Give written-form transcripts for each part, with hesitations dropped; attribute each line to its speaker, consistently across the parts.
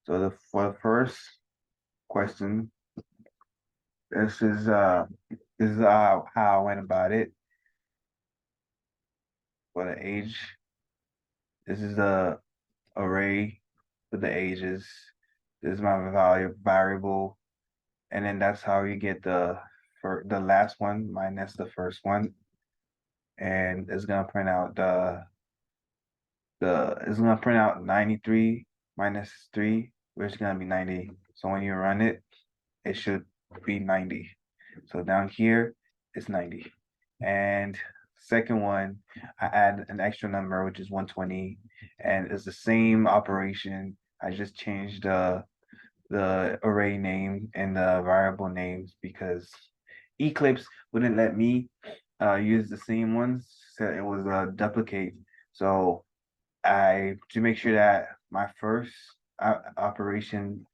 Speaker 1: So for the first question, this is how I went about it for the age. This is the array for the ages. This is my variable, and then that's how you get the last one minus the first one, and it's gonna print out it's gonna print out 93 minus 3, which is gonna be 90. So when you run it, it should be 90. So down here, it's 90. And second one, I add an extra number, which is 120, and it's the same operation. I just changed the array name and the variable names because Eclipse wouldn't let me use the same ones. So it was a duplicate. So to make sure that my first operation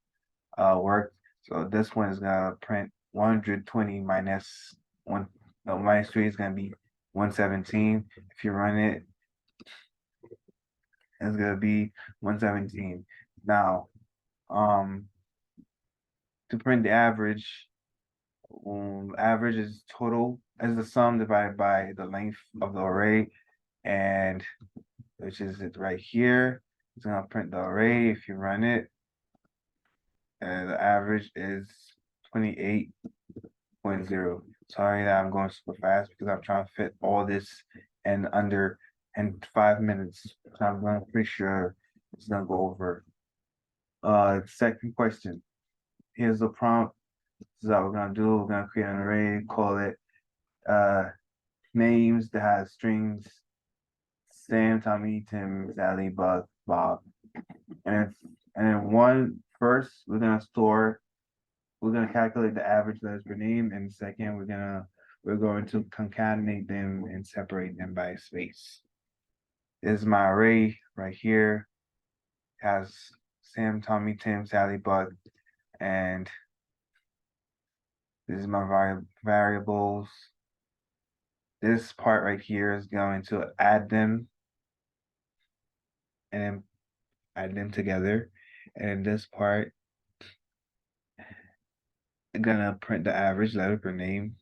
Speaker 1: worked. So this one is gonna print 120 minus one, no, minus 3 is gonna be 117. If you run it, it's gonna be 117. Now, to print the average, average is total as the sum divided by the length of the array, and which is it right here. It's gonna print the array if you run it. And the average is 28.0. Sorry that I'm going super fast because I'm trying to fit all this in 5 minutes. So I'm going pretty sure it's gonna go over. Second question. Here's the prompt. This is what we're gonna do. We're gonna create an array, call it names that has strings Sam, Tommy, Tim, Sally, Buck, Bob. And then first we're gonna calculate the average letters per name, and second we're going to concatenate them and separate them by space. This is my array right here. It has Sam, Tommy, Tim, Sally, Buck, and this is my variables. This part right here is going to add them and then add them together. And this part is gonna print the average letter per name.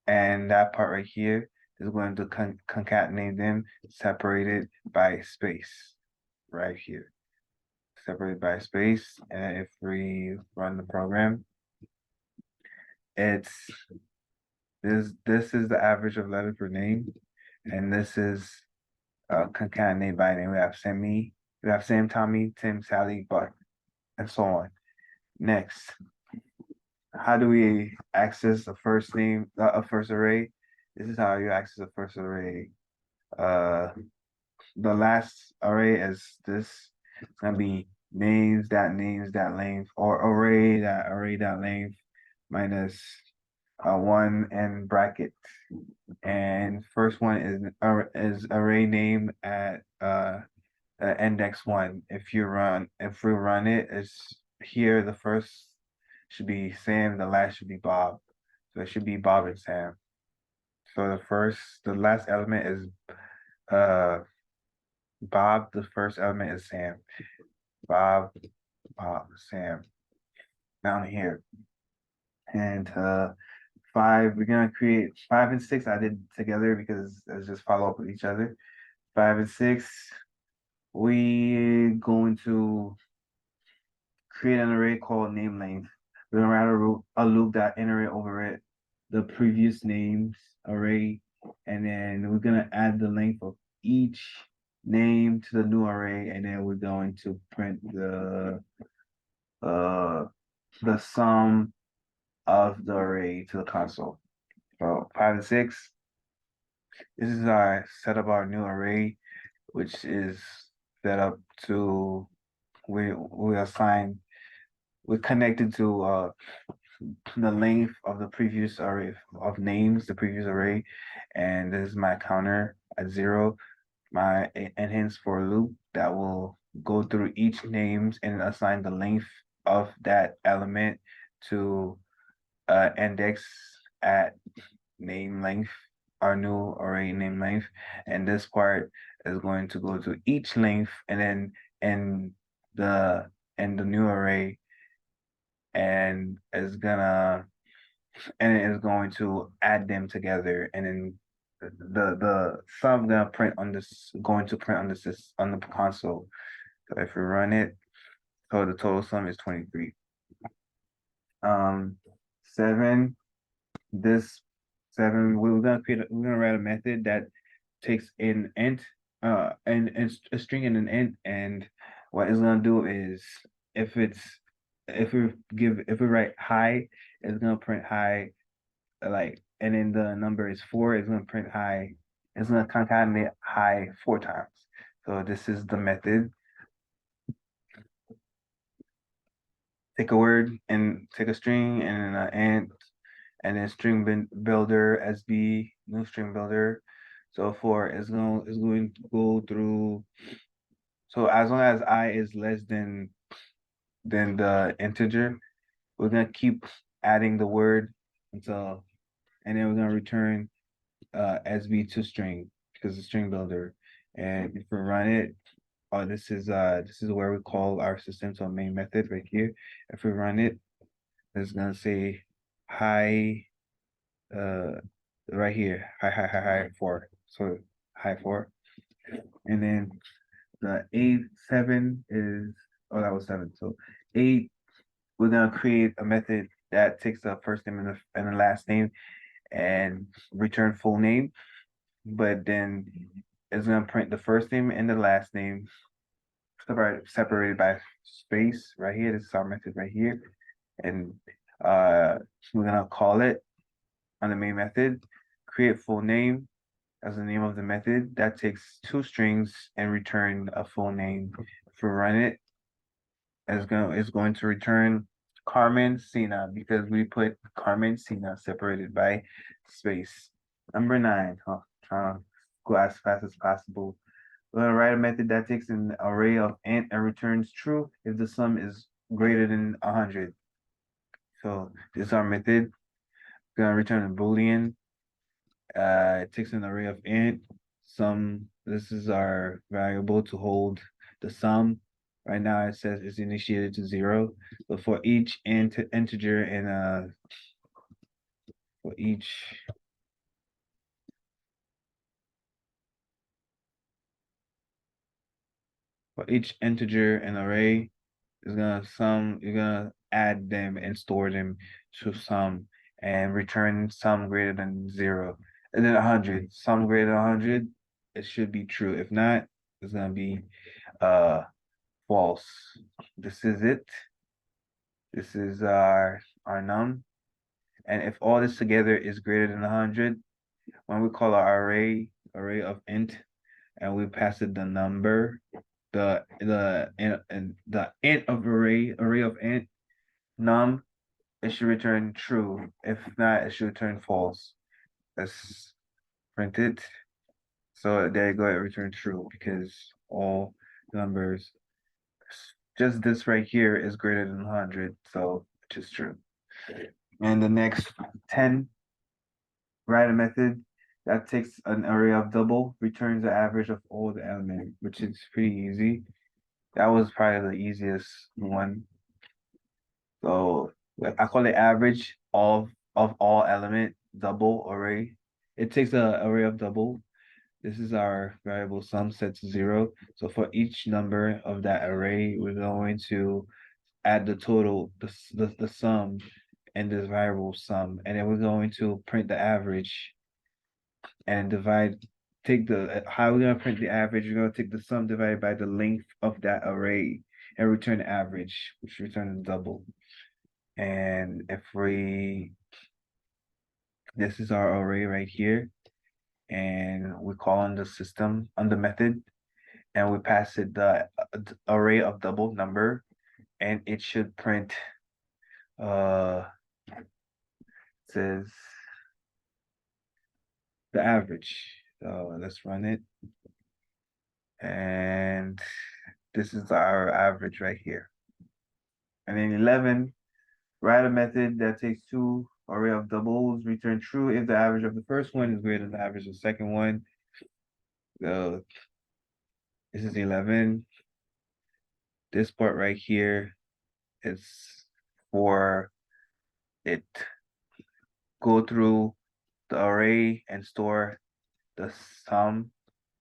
Speaker 1: And that part right here is going to concatenate them separated by space right here. Separated by space. And if we run the program, it's this is the average of letter per name, and this is concatenated by name. We have Sam, Tommy, Tim, Sally, Buck, and so on. Next, how do we access a first array? This is how you access a first array. The last array is this. It's gonna be names that length, or array that length minus 1 and bracket. And first one is array name at index 1. If we run it, it's here. The first should be Sam, the last should be Bob. So it should be Bob and Sam. So the last element is Bob. The first element is Sam. Bob, Sam. Down here. And we're gonna create 5 and 6. I did together because it's just follow up with each other. 5 and 6. We're going to create an array called name length. We're gonna write a loop that iterate over it, the previous names array, and then we're gonna add the length of each name to the new array, and then we're going to print the sum of the array to the console. So 5 and 6. This is our set up our new array, which is set up to we're connected to the length of the previous array of names, the previous array, and this is my counter at 0, and hence for loop that will go through each names and assign the length of that element to index at name length, our new array name length, and this part is going to go to each length, and then in the in the new array, and it is going to add them together, and then the sum gonna print on this going to print on this on the console. So if we run it, so the total sum is 23. 7. This 7, we're gonna write a method that takes an int, and a string and an int, and what it's gonna do is if it's if we write high, it's gonna print high, like, and then the number is 4, it's gonna print high. It's gonna concatenate high 4 times. So this is the method. Take a word and take a string and an int, and then string builder SB, new string builder. So for it's going to go through. So as long as I is less than the integer, we're gonna keep adding the word until, and then we're gonna return SB to string because it's string builder. And if we run it, oh, this is where we call our system, so main method right here. If we run it, it's gonna say hi, uh right here, hi 4. So hi 4. And then the 8, 7 is, oh, that was 7. So 8, we're gonna create a method that takes the first name and the last name and return full name. But then it's gonna print the first name and the last name separated by space right here. This is our method right here. And we're gonna call it on the main method, create full name as the name of the method. That takes 2 strings and return a full name. If we run it, it's going to return Carmen Sina because we put Carmen Sina separated by space. Number 9, trying to go as fast as possible. We're gonna write a method that takes an array of int and returns true if the sum is greater than 100. So this is our method. We're gonna return a Boolean. It takes an array of int. This is our variable to hold the sum. Right now it says it's initiated to 0. But for each integer and for each integer and array, you're gonna add them and store them to sum and return sum greater than 0. And then 100, sum greater than 100, it should be true. If not, it's gonna be false. This is it. This is our num. And if all this together is greater than 100, when we call our array of int, and we pass it the number, the int of array of int num, it should return true. If not, it should return false. Let's print it. So there you go, it returned true because all numbers, just this right here is greater than 100, so which is true. And the next 10, write a method that takes an array of double, returns the average of all the elements, which is pretty easy. That was probably the easiest one. So I call it average of all element double array. It takes a array of double. This is our variable sum set to 0. So for each number of that array, we're going to add the total, the sum and this variable sum, and then we're going to print the average and how we're gonna print the average. We're gonna take the sum divided by the length of that array and return the average, which returns double. And this is our array right here, and we call on the system on the method, and we pass it the array of double number, and it should print says the average. So let's run it, and this is our average right here. And then 11, write a method that takes 2 array of doubles, return true if the average of the first one is greater than the average of the second one. So this is 11. this part right here is for it go through the array and store the sum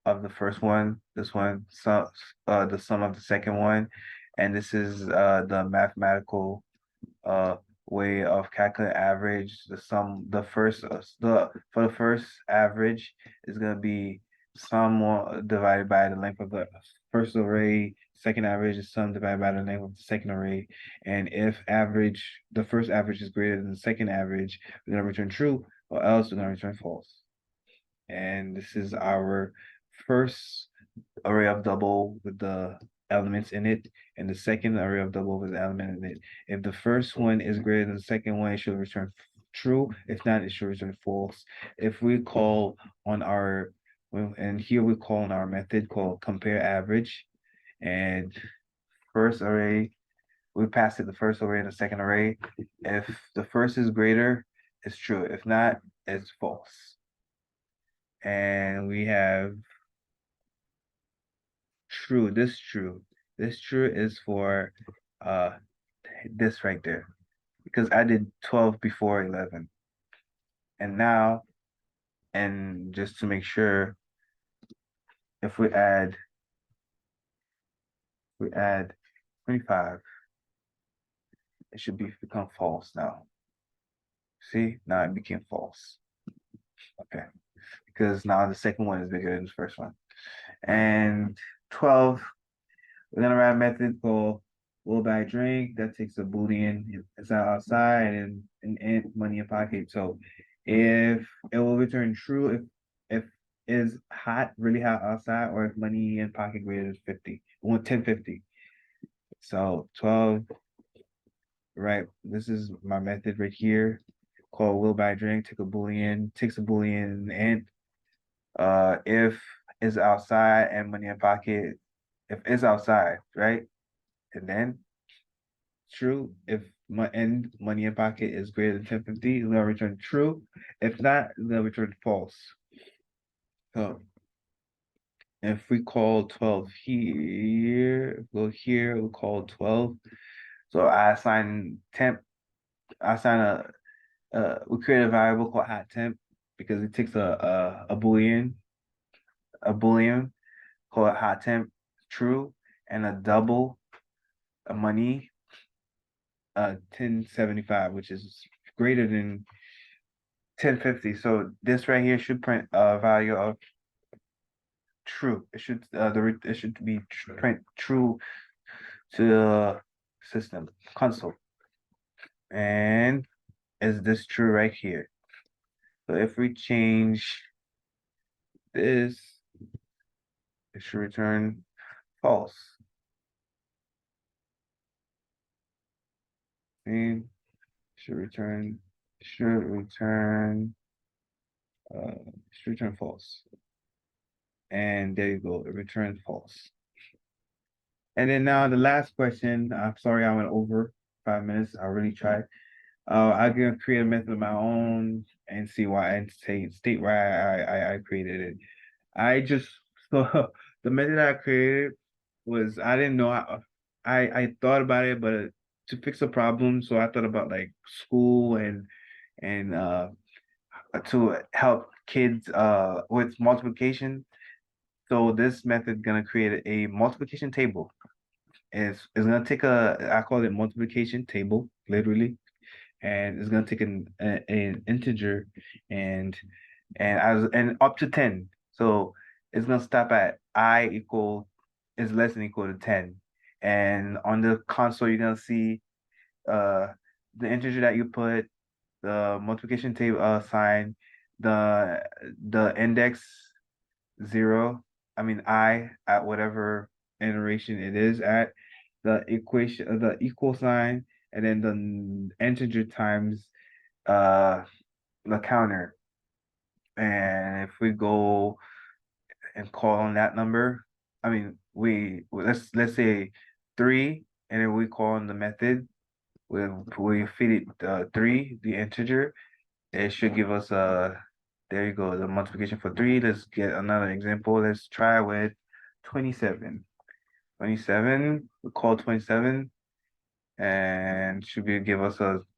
Speaker 1: of the first one, this one, the sum of the second one, and this is the mathematical uh way of calculating average. The sum, the first, the for the first average is gonna be sum divided by the length of the first array. Second average is sum divided by the length of the second array. And if the first average is greater than the second average, we're gonna return true, or else we're gonna return false. And this is our first array of double with the elements in it, and the second array of double with the element in it. If the first one is greater than the second one, it should return true. If not, it should return false. If we call on our, and here we call on our method called compare average, and first array, we pass it the first array and the second array. If the first is greater, it's true. If not, it's false. And we have true, this true is for uh this right there, because I did 12 before 11, and now, and just to make sure, if we add 25, it should become false now. See, now it became false. Okay, because now the second one is bigger than the first one. And 12, we're gonna write a method called will buy drink that takes a boolean inside outside and money in pocket. So if it will return true if is hot, really hot outside, or if money in pocket greater than 50. 1050. So 12, right? This is my method right here called will buy drink, takes a boolean and if is outside and money in pocket, if it's outside, right? And then true. If money in pocket is greater than 1050, it's gonna return true. If not, it's gonna return false. So if we call 12 here, go here, we'll call 12. So I assign temp, I assign we create a variable called hot temp because it takes a boolean called hot temp true, and a double a money 1075, which is greater than 1050. So this right here should print a value of true. It should it should be print true to the system console. And is this true right here? So if we change this, it should return false. And should return false. And there you go, it returned false. And then now the last question. I'm sorry I went over 5 minutes. I really tried. I'm gonna create a method of my own and see why and state why I created it. I just so the method I created was I didn't know I thought about it, but to fix a problem, so I thought about like school and to help kids with multiplication. So this method gonna create a multiplication table. It's gonna take I call it multiplication table, literally, and it's gonna take an integer and and up to 10. So it's gonna stop at I equal is less than equal to 10. And on the console, you're gonna see uh the integer that you put, the multiplication table sign, the index 0, I mean I at whatever iteration it is at, the equation, the equal sign, and then the integer times the counter. And if we go and call on that number, I mean let's say 3, and then we call on the method. We feed it 3, the integer. It should give us there you go, the multiplication for 3. Let's get another example. Let's try with 27. 27, we call 27, and should be give us a